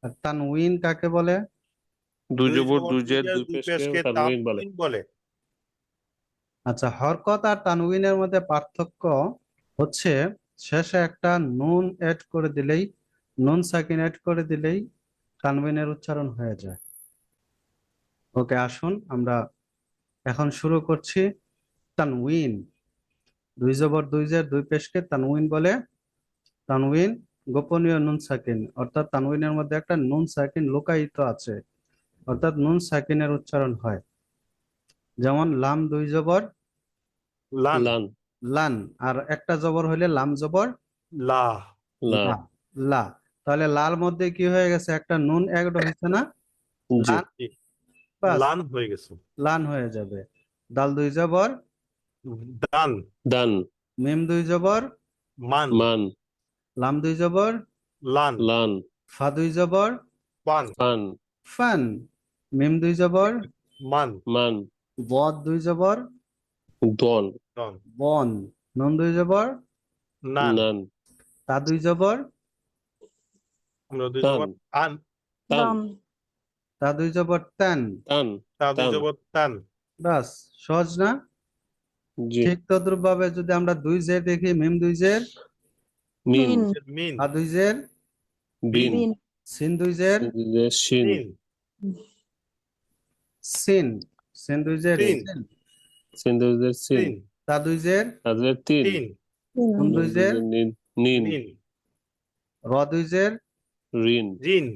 আর তানউইন কাকে বলে? দুই জবর দুই দুই জের জের দুই দুই পেশকে পেশকে তানউইন বলে। তানউইন বলে। আচ্ছা, হরকত আর তানউইনের মধ্যে পার্থক্য হচ্ছে শেষে একটা নুন এড করে দিলেই, নুন সাকিন এড করে দিলেই তানউইনের উচ্চারণ হয়ে যায়। ওকে, আসুন আমরা এখন শুরু করছি। তানউইন, দুই জবর দুই জের দুই পেশকে তানউইন বলে। তানউইন গোপনীয় নুন সাকিন, অর্থাৎ তানউইনের মধ্যে একটা নুন সাকিন লুকায়িত আছে, অর্থাৎ নুন সাকিনের উচ্চারণ হয়। যেমন লাম দুই জবর লান, লান, লান, আর একটা জবর হইলে লাম জবর লা, লা, লা, লা। তাহলে লাল মধ্যে কি হয়ে গেছে, একটা নুন অ্যাড হয়েছে না, জি, লান, বাস লান হয়ে গেছে। লান হয়ে যাবে। দাল দুই জবর দান, দান, মিম দুই জবর মান, মান, লাম দুই জবর লান, লান, ফা দুই জবর পান, ফান, ফান, মিম দুই জবর মান, মান, বদ দুই জবর দন, দন, বন, নুন দুই জবর নান, নান, তা দুই জবর আমরা দুই তান, জবর আন, তান, তা দুই জবর তান। তান, তা দুই তান, জবর তান, বাস, সহজ না? জি, ঠিক তদ্রুপ ভাবে যদি আমরা দুই জের দেখি, মিম দুই জের, মিন, মিন, আ দুই জের, বিন, সিন দুই জের, শিন, তিন, সিন, সিন দুই জের তিন, সিন, সিন্ধুদের সিন, তিন, তা দুই জের, তাদের তিন, তিন, নুন দুই জের, নিন, নিন, নিন, র দুই জের, রিন, রিন,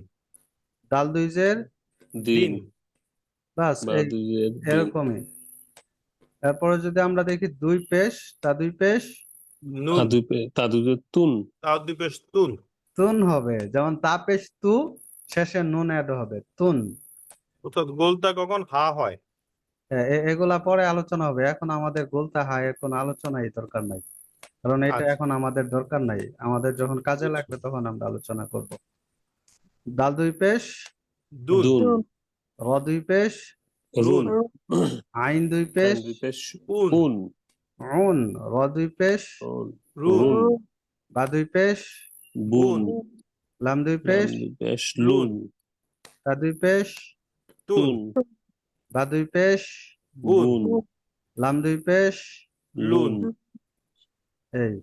ডাল দুই জের, দিন, দিন, বাস বা এই দুইয়ের দিন, এরকমই। তারপরে যদি আমরা দেখি দুই পেশ, তা দুই পেশ নুন, তাদুদের তুন, তা দুই পেশ তুন, তুন হবে। যেমন তা পেশ তু, শেষে নুন অ্যাড হবে, তুন। অর্থাৎ গোলটা কখন হা হয়। এগুলা পরে আলোচনা হবে, এখন আমাদের গোলতা হায় কোনো আলোচনাই দরকার নাই, কারণ এটা আচ্ছা, এখন আমাদের দরকার নাই। আমাদের যখন কাজে বুঝছি। লাগবে তখন আমরা আলোচনা করব। দাল দুই পেশ, দুন, দুন, র দুই পেশ, রুন, আইন দুই আইন পেশ, দুই পেশ, উন, উন, উন, র দুই পেশ, উন, রুন, রুন, বা দুই পেশ, বুন, বুন, লাম দুই লাম পেশ, দুই পেশ, লুন, লুন, তা দুই পেশ, তুন, তুন, বা দুই পেশ, বুন, বুন, লাম দুই পেশ, লুন। লুন, এই।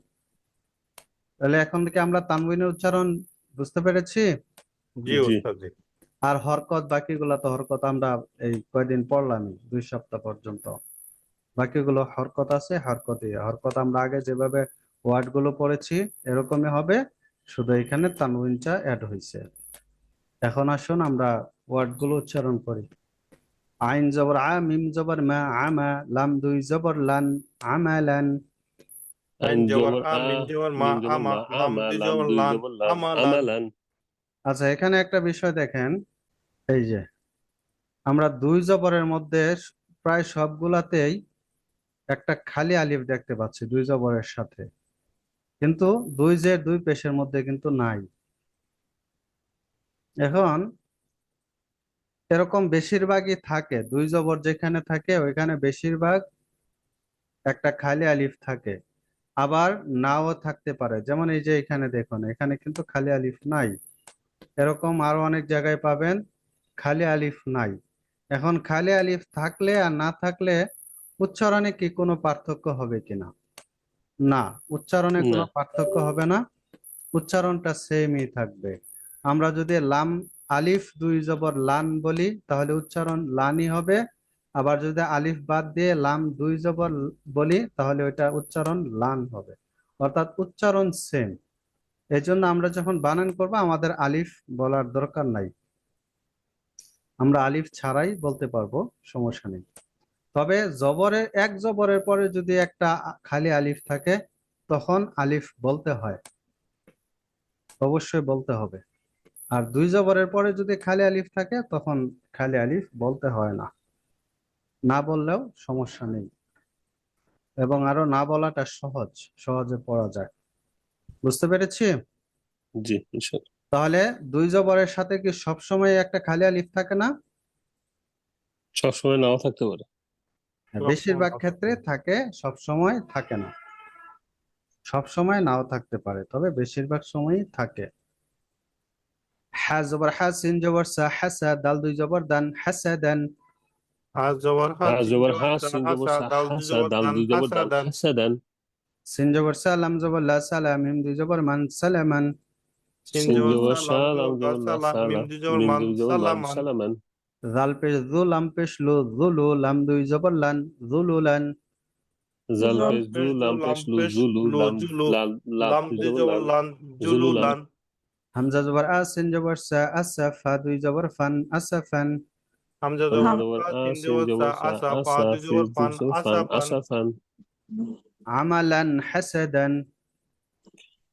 তাহলে এখন থেকে আমরা তানবিনের উচ্চারণ বুঝতে পেরেছি। জি জি, ওস্তাদ জি। আর হরকত, বাকিগুলো তো হরকত আমরা এই কয়দিন পড়লামই, 2 সপ্তাহ পর্যন্ত। বাকিগুলো হরকত আছে, হরকতই। হরকত আমরা আগে যেভাবে ওয়ার্ড গুলো পড়েছি এরকমই হবে, শুধু এখানে তানউইনটা অ্যাড হয়েছে। এখন আসুন আমরা ওয়ার্ড গুলো উচ্চারণ করি। আইন জবর আ, মিম জবর মা, আমা, লাম দুই জবর লান, আমালান। আইন জবর আ, আ, মিম জবর মা, মিম জবর আমা, মা, লাম আমা, দুই লাম জবর দুই লান, জবর লান, আমালান। আমালান, আচ্ছা, এখানে একটা বিষয় দেখেন, এই যে আমরা দুই জবরের মধ্যে প্রায় সবগুলাতেই একটা খালি আলিফ দেখতে পাচ্ছি দুই জবরের সাথে, কিন্তু দুই জের দুই পেশের মধ্যে কিন্তু নাই। এখন এরকম বেশিরভাগই থাকে, দুই জবর যেখানে থাকে ওইখানে বেশিরভাগ একটা খালি আলিফ থাকে। আবার নাও থাকতে পারে, যেমন এই যে এখানে দেখুন, এখানে কিন্তু খালি আলিফ নাই। এরকম আরো অনেক জায়গায় পাবেন খালি আলিফ নাই। এখন খালি আলিফ থাকলে আর না থাকলে উচ্চারণে কি কোনো পার্থক্য হবে কিনা? না, উচ্চারণে কোনো না, পার্থক্য হবে না, উচ্চারণটা সেমই থাকবে। আমরা যদি লাম আলিফ দুই জবর লান বলি তাহলে উচ্চারণ লানই হবে। আবার যদি আলিফ বাদ দিয়ে লাম দুই জবর বলি তাহলে ওইটা উচ্চারণ লান হবে, অর্থাৎ উচ্চারণ সেম। এই জন্য আমরা যখন বানান করব আমাদের আলিফ বলার দরকার নাই, আমরা আলিফ ছাড়াই বলতে পারবো, সমস্যা নেই। তবে জবরের, এক জবরের পরে যদি একটা খালি আলিফ থাকে তখন আলিফ বলতে হয়, অবশ্যই বলতে হবে। আর দুই জবরের পরে যদি খালি আলিফ থাকে তখন খালি আলিফ বলতে হয় না, না বললেও সমস্যা নেই। এবং আরো না বলাটা সহজ, সহজে পড়া যায়। বুঝতে পেরেছি? জি, ইনশাআল্লাহ। তাহলে দুই জবরের সাথে কি সবসময় একটা খালি আলিফ থাকে না? সবসময় নাও থাকতে পারে। বেশিরভাগ ক্ষেত্রে থাকে, সব সময় থাকে না। সব সময় নাও থাকতে পারে, তবে বেশিরভাগ সময়ই থাকে। হা জবর হা সিন জবর সা হাসা দাল দুই জবর দান হাসাদান হা জবর হা হা সিন জবর জবর হা সা সিন জবর হাসা সা দাল দুই হাসা জবর দাল দান দুই জবর দান হাসাদান হাসাদান সিন জবর সা লাম জবর লা সালা মিম দুই জবর মান সালামান সিন সিন জবর জবর সা সা লাম লাম জবর লা জবর লা সালা সালা মিম দুই জবর মিম মান দুই জবর মান সালামান সালামান জাল পেশ জু লাম পেশ লু জুলু লাম দুই জবর লান জুলুলান জাল জাল পেশ জু পেশ জু লাম লাম পেশ লু পেশ জুলু লু লাম জুলু লাল লাম লাম দুই দুই জবর জবর লাল লান জুলুলান জুলুলান হামজা জবর আ সিন জবর সা আসা ফা দুই জবর ফান আসাফান হামজা হামজা জবর জবর আ আ সিন সিন জবর সা জবর সা আসা ফা আসা দুই ফি জবর দুই ফান জবর ফান আসাফান আসাফান আমালান হাসাদান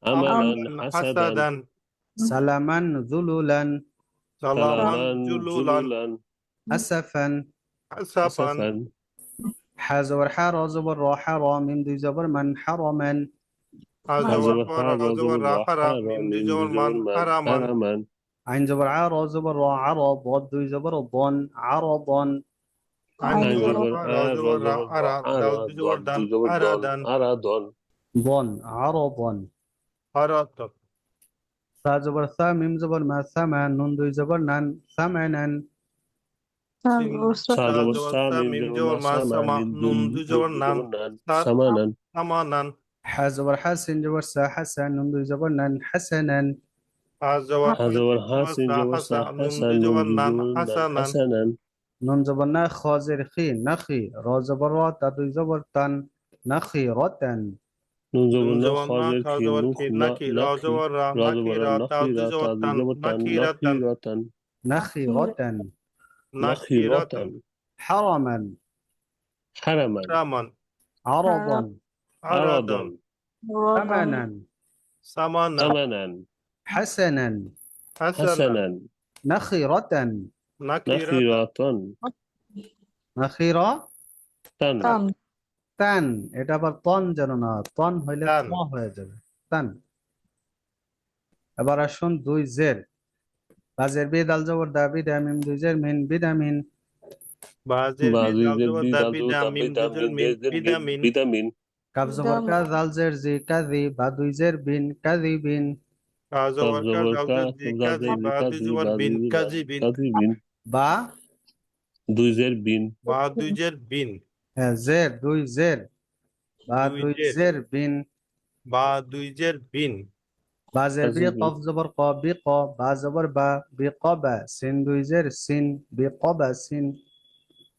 আমালান আমালান হাসাদান হাসাদান সালামান জুলুলান সালামান সালামান জুলুলান জুলুলান আসাফান আসাফান আসাফান হা জবর হা র জবর র হা র মিম দুই জবর মান হারামান হা হা জবর জবর হ হা রা র জবর জবর রা র হারা হা র মিম দুই মিম জবর দুই মান জবর মান হারামান হারামান আইন জবর আ র জবর র আর বদ দুই জবর বন আরবন আইন আইন জবর জবর আ আ রা র জবর রা জবর র আরা আরা দাল দুই জবর দন দান দুই জবর দন আরাদান আরাদন বন আরবন হারাতন সা জবর সা মিম জবর মা সামা নুন দুই জবর নান সামানান সিন সা সা জবর জবর সা সা মিম মিম জবর জবর মা মা সামা সামা নিন নুন দুন দুই দুই জবর নান জবর নান সা সামানান সামানান হা জবর হা সিন জবর সা হাসা নুন দুই জবর নান হাসানান হা জবর হা হা জবর সিন হা জবর সিন সা জবর হাসা সা নুন হাসা দুই নুন জবর দুই নান জবর নান হাসানান হাসানান নুন জবর না খাজির খি নাখি র জবর র তা দুই জবর তান নাখি রতান নুন নুন জবর না জবর না খজের খা খি জবর নুখ খি না নাকি র নাখি জবর রা র নাকি জবর রা তা নাখি দুই রা তা জবর দুই টান জবর টান নাকি নাখি রাতান রাতান নাখি রতান নাখি নাকি রাতান রাতান হারামান হারামান রামান আরবন আরাদান আরাদন সামানান সামানান সামানান হাসানান হাসানান হাসানান নাখিরাতান নাকি নাখি রাতান রাতান নাখিরা তান তান এটা আবার তন যেন না তন হইলে তান ত হয়ে যাবে তান এবার আসুন দুই জের বাজের বিদাল জবর দা বিদা মিম দুই জের মিন বিদামিন বাজের বি বাজু দাল যে জবর বি দা দাল জবর বিদা দা মিম দা দুজর মিন মিন জের বিদামিন বিদামিন কাব জবর কা জাল জের জি কাজি বা দুই জের বিন কাজিবিন কা কাব জবর কা জবর জাল কা জের জি জাল কাজি জের জি বা দুই কাজি জবর বা বিন দুই কাজি বিন কাজি বিন বা দুই জের বিন বা দুই জের বিন জের দুই জের বা দুই দুই জের জের বিন বা দুই জের বিন বাজের বি কাজি বিন কফ জবর ক বি ক বা জবর বা বি কবা সিন দুই জের সিন বি কবা সিন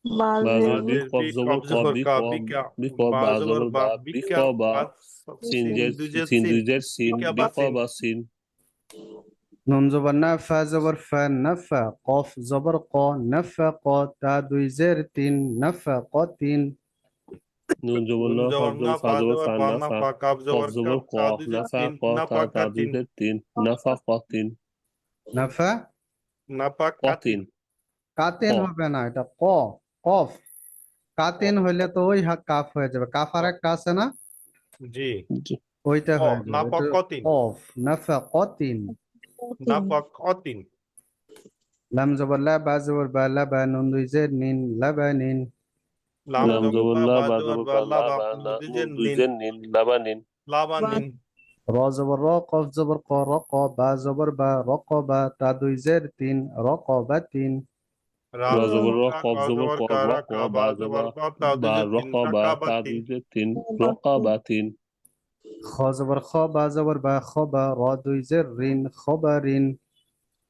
বাজের বি বাজের কব বি জবর কব ক জবর বি কা ক বিকা বি ক বা বা জবর জবর বা বা বি ক বিকা বা বা সিন সিন জের দুই জের সিন সিন দুই জের সিন বিকা বি বা ক সিন বা সিন নুন জবর না ফা জবর ফা নাফা কফ জবর ক নাফা ক তা দুই জের তিন নাফা ক তিন নুন জবর নুন না জবর খব না জবর ফা ফা জবর জবর ফা ফা না না ফা ফা কাব কব জবর জবর ক কা দুই না জের ফা তিন ক না তা ফা তা কা দুই তিন জের তিন না ফা ক তিন নাফা না ফা ক কা তিন তিন কাতেন ক হবে না এটা ক কফ কাতেন হইলে তো ওই কাফ হয়ে যাবে কাফ আর একটা আছে না জি জি ওইটা ক হয়ে না যাবে ফা এটা ক তিন কফ নাফা কতিন না ফা ক তিন লাম জবর লা বা জবর বা লা বা নুন দুই জের নিন লাবানিন লাম লাম জবর জবর লা লা বা বা জবর জবর বা বা লা লা বা বা না দুই নুন জের দুই নিন জের নিন লাবানিন লাবানিন র জবর র কফ জবর ক র ক বা জবর বা র ক বা তা দুই জের তিন র ক বা তিন রা র জবর জবর র কা কব কা জবর জবর ক কা র রা ক কা বা বা জবর জবর ক তা দুই বা জের র তিন ক রা বা কা বা তা তিন দুই জের তিন র ক বা তিন খ জবর খ বা জবর বা খ বা র দুই জের রিন খ বা রিন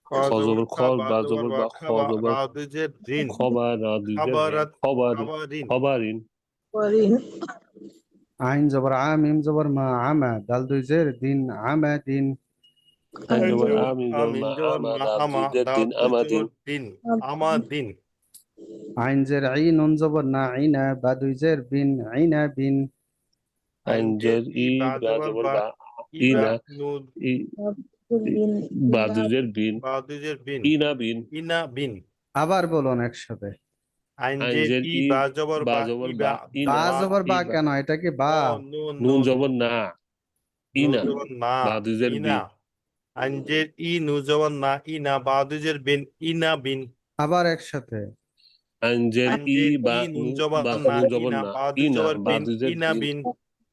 খ খ জবর জবর খ খা বা বা জবর জবর বা বা খ খা বা জবর রা দুই জের রিন খ বা রা দুই জের রিন খাবারাত খবারি খাবারিন খবারিন আইন জবর আ মিম জবর মা আমা দাল দুই জের দিন আমা দিন আইন জবর জবর আমিন জবর আমিন মা জবর আমা মা দাল আমা দুই জের দা দিন দুই আমাদিন জবর দিন আমাদিন আইন জের ই নুন জবর না ইনা বা দুই জের বিন আইনা বিন আইন আইন জের জের ই ই বা বা জবর জবর বা বা ইবা ইনা নুন ই বা দুই জের বিন বা দুই জের বিন ইনা বিন ইনা বিন আবার বলুন একসাথে আইন আইন জের জের ই ই বা জবর বা বা জবর ইবা বা বা ইনা বা জবর বা ইবা কেন এটা কি বা ও নুন নুন নুন জবর না নুন ইনা জবর না বা দুই জের ইনা বিন আইন জের ই নু জবর না ইনা বা দুই জের বিন ইনা বিন আবার একসাথে আইন জের আইন ই জের বা ই নুন জবর বা না নুন জবর ইনা না বা দুই ইনা জবর বা বিন দুই জের ইনা বিন বিন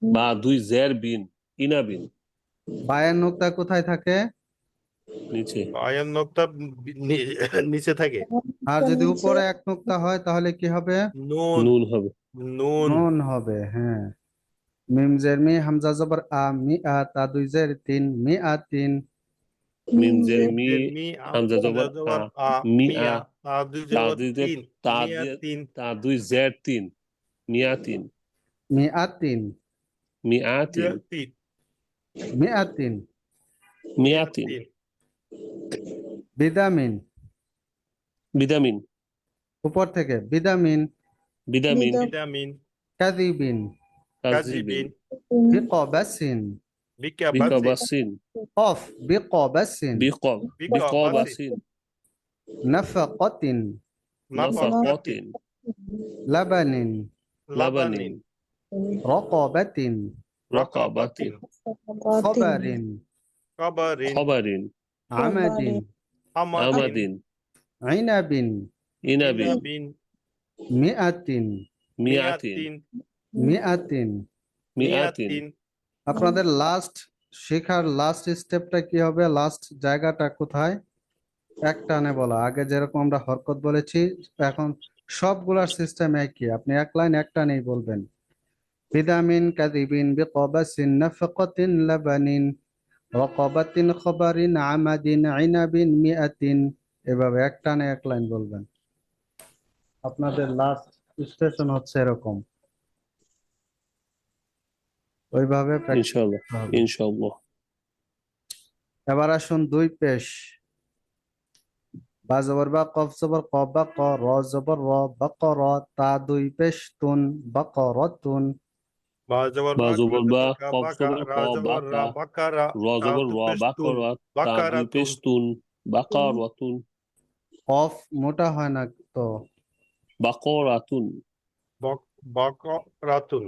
বা দুই জের বিন ইনা বিন বায়ের নোকতা কোথায় থাকে নিচে আয়ান নোক্তা নিচে থাকে আর যদি উপরে এক নুক্তা হয় তাহলে কি হবে? নুন নুন হবে নুন নুন হবে, হ্যাঁ। মিম জের মি, হামজা জবর আ, মি আ, তা দুই জের তিন, মি আ তিন। মিম জের মি মি হামজা জবর আ আ মিয়া তা দুই তা জবর দুই জের তিন তা মিয়া দিয়ে তিন তা দুই জের তিন মিয়া তিন মি আ তিন, মিয়া তিন তিন মি আ তিন। মিয়া তিন বিদামিন, বিটামিন উপর থেকে বিদামিন। বিটামিন ভিটামিন কাযিবিন, কাজিবিন বিকবাসিন, বিকাবাসিন বিকবাসিন কফ বিকবাসিন, বিকবাসিন নাফাকাতিন, নাফাকাতিন লাবানিন, লাবানিন রকাবাতিন, রকাবাতিন খবরিন, কবরিন খবরিন আমাদিন, আমাদিন আমাদিন ইনাবিন, ইনাবিন ইনাবিন মিআতিন, মিয়াতিন মিআতিন। মিয়াতিন মিয়াতিন আপনাদের লাস্ট শেখার লাস্ট স্টেপটা কি হবে? লাস্ট জায়গাটা কোথায়? এক টানে বলা। আগে যেরকম আমরা হরকত বলেছি, এখন সবগুলার সিস্টেম একই। আপনি এক লাইন এক টানেই বলবেন। বিদামিন কাযিবিন বিকবাসিন নাফাকাতিন লাবানিন রকাবাতিন খবরিন আমাদিন ইনাবিন মিআতিন। এভাবে এক টানে এক লাইন বলবেন। আপনাদের লাস্ট স্টেশন হচ্ছে এরকম, ওইভাবে প্র্যাকটিস ইনশাআল্লাহ করতে হবে। ইনশাআল্লাহ এবার আসুন দুই পেশ। বা জবর বা, কফ জবর ক, বা ক, র জবর র, বাকর, তা দুই পেশ তুন, বাকরতুন। বা জবর বা বা জবর বা কা কফ বাকা জবর ক রা জবর রা বাকা বাকারা র তা জবর র দুপেশ তুন বাকরা তা দুই বাকারাতুন পেশ তুন বাকারাতুন কফ মোটা হয় না তো, বাকরাতুন বাকরাতুন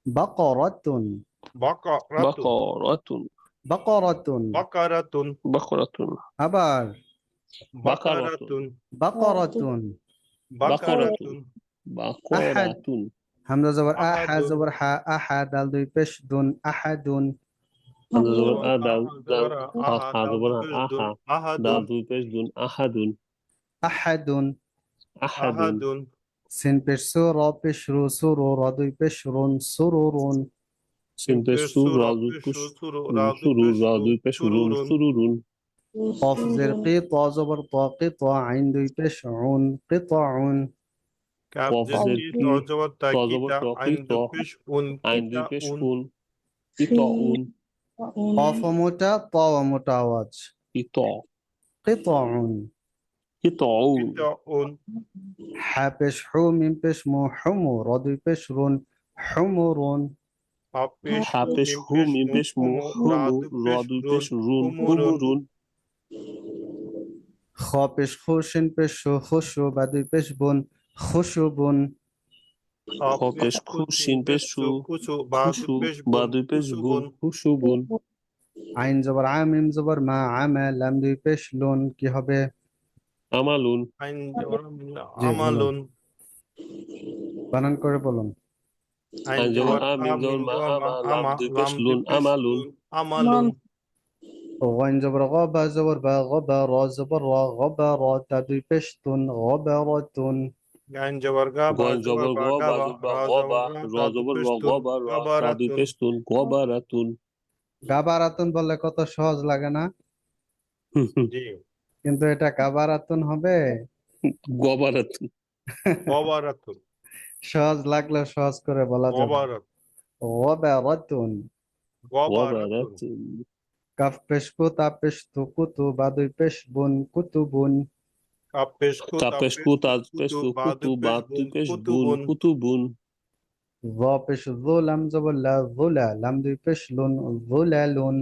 বাকরাতুন, বাকরাতুন বাকরাতুন বাকরাতুন। বাকারাতুন বাকরাতুন আবার বাকারাতুন বাকরাতুন। বাকরাতুন আহাদ, বাকরাতুন হামজা জবর আ, হা আহাদুন জবর হা, আহা, দাল দুই পেশ দুন, আহাদুন। হামজা জবর জবর আ দাল দাল জবর হা আহা হা দাল জবর দুপেশ দুন আহা দাল আহাদুন দুই পেশ দুন আহাদুন আহাদুন। আহাদুন আহাদুন সিন পেশ সু, র পেশ রু, সুরু, র দুই পেশ রুন, সুরুরুন। সিন পেশ সু র রা দুই পেশ পেশ সুরু রা সুরু দুপেশ র দুই পেশ রুন সুরুরুন সুরুরুন কফ জের কি, ত জবর ত, কি ত, আইন দুই পেশ উন, কি ত উন। কাব কফ জের জের কি কি ত জবর তা ত কি জবর তা ত কি আইন ত দুপেশ উন আইন কিতা দুই পেশ উন উন ইত উন কফ মোটা, ত মোটা আওয়াজ। ইত কি ত উন। ইত উন কিতা উন হা পেশ হু, মিম পেশ মু, হুমু, র দুই পেশ রুন, হুমুরুন। হাপেশ হা হু পেশ মিম হু পেশ মিম মু পেশ মু হুমু রা হুমু র দুপেশ দুই রুন পেশ রুন হুমুরুন হুমুরুন খ পেশ খু, শিন পেশ সু, খুশু, বা দুই পেশ বুন, খুশুবুন। হাপেশ পেশ খু খু সিন শিন পেশ পেশ সু সু কুচু বা খুশু দুপেশ বা বুন দুই পেশ বুন কুসুবুন খুশুবুন আইন জবর আ, মিম জবর মা, আমা, লাম দুই পেশ লুন, কি হবে? আমালুন আইন জবর জি বলুন, আমালুন বানান করে বলুন। আইন আইন জবর জবর আ আ মিম জবর মিম মা জবর মা আমা লাম আমা দুই পেশ লাম লুন দুপেশ আমালুন লুন আমালুন غين جبر غابة زبر با، غبا را زبر را، غبا تا দুই পেশ তুন, غبرة। আইন জবর গা বা গয়েন জবর জবর গ বা গা বা বা জবর রা গ জবর বা রা র তা জবর র দুপেশ গ তুন বা র তা দুই গাবারাতুন পেশ তুন গবারাতুন গাবারাতুন বললে কত সহজ লাগে না? জি কিন্তু এটা গাবারাতুন হবে। গবারাতুন গবারাতুন সহজ লাগলে সহজ করে বলা যাবে। গবারাত গবারাতুন। গবারাতুন গবারাতুন কাফ পেশ কু, তা পেশ তু, কুতু, বা দুই পেশ বুন, কুতুবুন। কাপেশ কু তা পেশ কু তাপেশ তা তু পেশ কুতু তু বা কুতু বা দুপেশ দুই বুন পেশ বুন কুতুবুন কুতুবুন য পেশ যু, লাম জবর লা, যুলা, লাম দুই পেশ লুন, যুলালুন।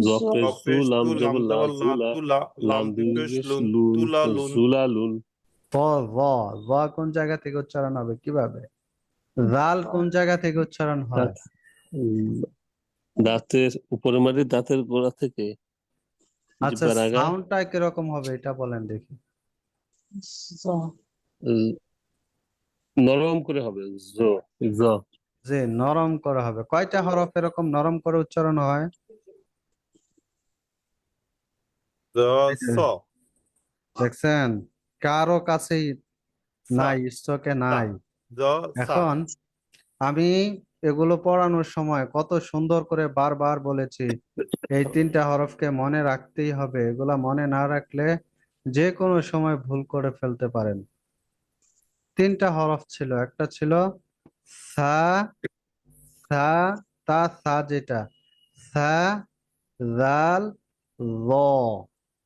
জ পেশ জু কাপেশ লাম তু লাম জবর লা জবর লা জুলা তুলা লাম লাম দুই দুপেশ পেশ লুন লুন তুলালুন জুলালুন ত য, য কোন জায়গা থেকে উচ্চারণ হবে কিভাবে? জাল কোন জায়গা থেকে উচ্চারণ হয়? দাঁত দাঁতের উপরে মারি দাঁতের গোড়া থেকে আচ্ছা, জিহ্বার আগা সাউন্ডটা কিরকম হবে এটা বলেন দেখি। নরম করে হবে জ জ যে নরম করা হবে, কয়টা হরফ এরকম নরম করে উচ্চারণ হয়? জ এই যে স দেখছেন কারো কাছেই সা নাই, স্টকে সা নাই। জ সা এখন আমি এগুলো পড়ানোর সময় কত সুন্দর করে বারবার বলেছি এই তিনটা হরফকে মনে রাখতেই হবে, এগুলা মনে না রাখলে যে কোনো সময় ভুল করে ফেলতে পারেন। তিনটা হরফ ছিল, একটা ছিল সা, সা, তা সা যেটা সা, জাল, ল,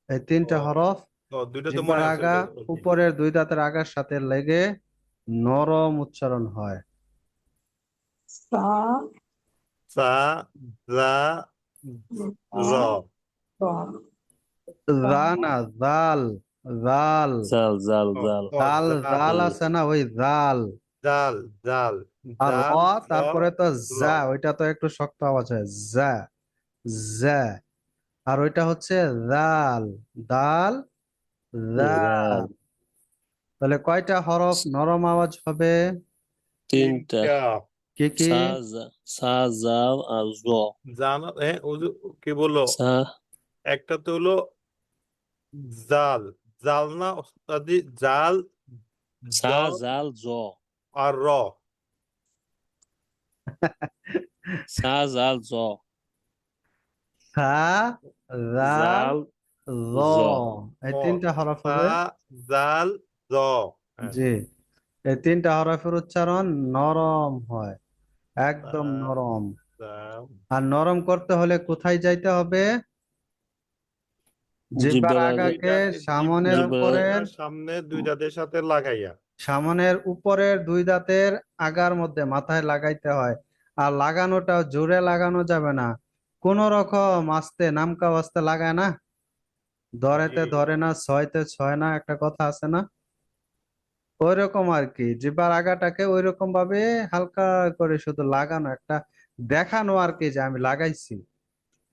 এই তিনটা ও হরফ ও দুইটা তো জিহ্বার মনে আছে আগা, উপরের দুই দাঁতের আগার সাথে লেগে নরম উচ্চারণ হয়। সা সা জা র র রা না, জাল, জাল, জাল জাল ও জাল ও জাল, জাল হুম, আছে না, ওই জাল। জাল জাল আর ল, জাল র তারপরে তো ল যা, ওইটা তো একটু শক্ত আওয়াজ হয়, যা, যা। আর ওইটা হচ্ছে জাল, দাল, জাল। জাল। তাহলে কয়টা হরফ নরম আওয়াজ হবে? তিনটা। তিনটা কি কি? সা জাল আর জ। জানা হ্যাঁ কি বললো সা একটা তো হলো জাল জাল না ওস্তাদি জাল জ সা জাল জ। আর র সা জাল জ। সা, জাল, জাল ল, জ। এই ও তিনটা হরফ সা হবে। জাল জ হ্যাঁ জি, এই তিনটা হরফের উচ্চারণ নরম হয়, সা একদম নরম। জাল আর নরম করতে হলে কোথায় যাইতে হবে? জিহ্বার জিব্বার আগে আগাকে সামনের জিহ্বার উপরের, সামনে দুই দাঁতের সাথে লাগাইয়া সামনের উপরের দুই দাঁতের আগার মধ্যে মাথায় লাগাইতে হয়। আর লাগানোটা জোরে লাগানো যাবে না, কোন রকম আস্তে, নামকা আস্তে লাগায় না, ধরেতে জি ধরে না, ছয়তে ছয় না, একটা কথা আছে না, ওই রকম আর কি। জিহ্বার আগাটাকে ওই রকম ভাবে হালকা করে শুধু লাগানো, একটা দেখানো আর কি যে আমি লাগাইছি,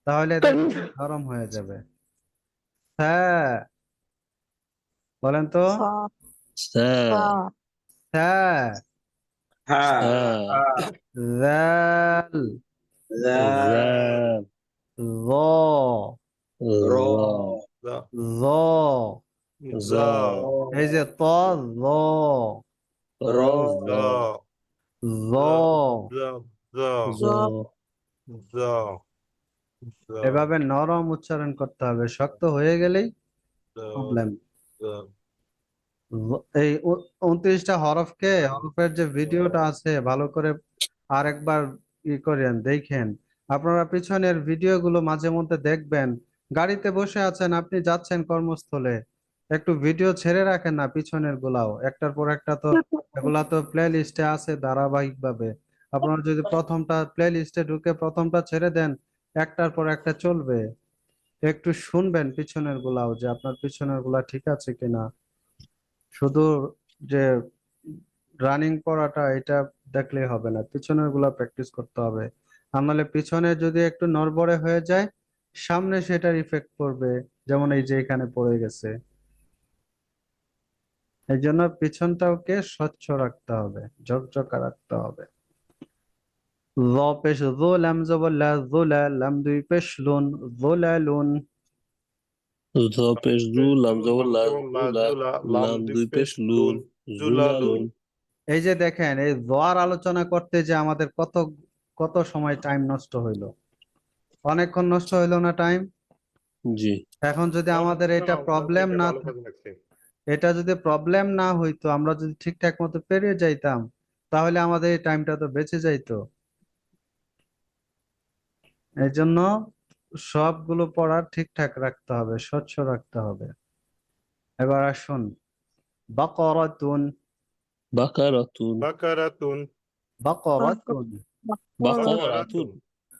তাহলে দেখবেন নরম হয়ে যাবে। হ্যাঁ, বলেন তো। সা সা সা হ্যাঁ, সা জাল, জাল য, র জ য, জ জ এই যে ত, য, র জ য, জ জ জ জ জ জ এভাবে নরম উচ্চারণ করতে হবে, শক্ত হয়ে গেলেই প্রবলেম। জ এই 29টা হরফের যে ভিডিওটা আছে ভালো করে আরেকবার করেন, দেখেন। আপনারা পিছনের ভিডিওগুলো মাঝে মধ্যে দেখবেন, গাড়িতে বসে আছেন, আপনি যাচ্ছেন কর্মস্থলে, একটু ভিডিও ছেড়ে রাখেন না, পিছনের গুলাও একটার পর একটা তো, এগুলা তো প্লে লিস্টে আছে ধারাবাহিক ভাবে। আপনারা যদি প্রথমটা প্লে লিস্টে ঢুকে প্রথমটা ছেড়ে দেন, একটার পর একটা চলবে, একটু শুনবেন পিছনের গুলাও যে আপনার পিছনের গুলা ঠিক আছে কিনা। শুধু যে রানিং পড়াটা এটা দেখলেই হবে না, পিছনের গুলা প্র্যাকটিস করতে হবে। আর নাহলে পিছনে যদি একটু নড়বড়ে হয়ে যায়, সামনে সেটার ইফেক্ট পড়বে, যেমন এই যে এখানে পড়ে গেছে। এই জন্য পিছনটাকে স্বচ্ছ রাখতে হবে, ঝকঝকা রাখতে হবে। ল পেশ জো, লাম জবর লা, জোলা, লাম দুই পেশ লুন, জোলালুন। জ পেশ জু লাম জবর লা জুলা জুলা লাম লাম দুই দুই পেশ পেশ লুন লুন জুলালুন জুলালুন। এই যে দেখেন, এই দোয়ার আলোচনা করতে যে আমাদের কত কত সময় টাইম নষ্ট হইলো, অনেকক্ষণ নষ্ট হইলো না টাইম? জি এখন যদি আমাদের এটা প্রবলেম না ভালো কাজে লাগছে এটা যদি প্রবলেম না হইতো, আমরা যদি ঠিকঠাক মতো পেরিয়ে যাইতাম, তাহলে আমাদের এই টাইমটা তো বেঁচে যাইতো। এই জন্য সবগুলো পড়া ঠিকঠাক রাখতে হবে, স্বচ্ছ রাখতে হবে। এবার আসুন, বাকরাতুন, বাকারাতুন বাকারাতুন বাকরাতুন, বাকরাতুন বাকারাতুন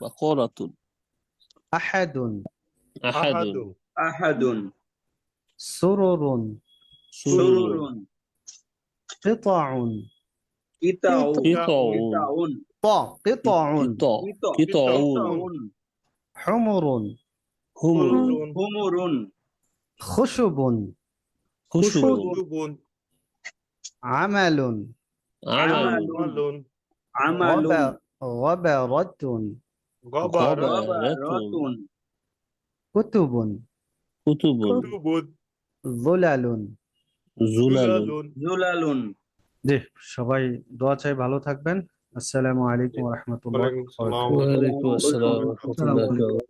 বাকরাতুন। আহাদুন, আহাদুন আহাদুন أحد সুরুরুন, সুরুরুন سرر কিতাউন, قطع কিতাউন কিতাউন, কিতা قطع কিতাউন হুমুরুন, হুমুরুন হুমরুন حمر খুশুবুন, খুশুবুন খুশুবুন আমালুন, আমালুন আমালুন عمل গবারাতুন, গবারাতুন গবারাতুন غبرة কুতুবুন, কুতুবুন, কুতুবুন, যুলালুন। জুলালুন। জুলালুন। জুলালুন। জি, সবাই দোয়া চাই, ভালো থাকবেন। আসসালামু আলাইকুম ওয়া রাহমাতুল্লাহি ওয়ালাইকুম ওয়া আসসালাম। বারাকাতুহু। ওয়ালাইকুম আসসালাম ওয়া রাহমাতুল্লাহি ওয়া বারাকাতুহু।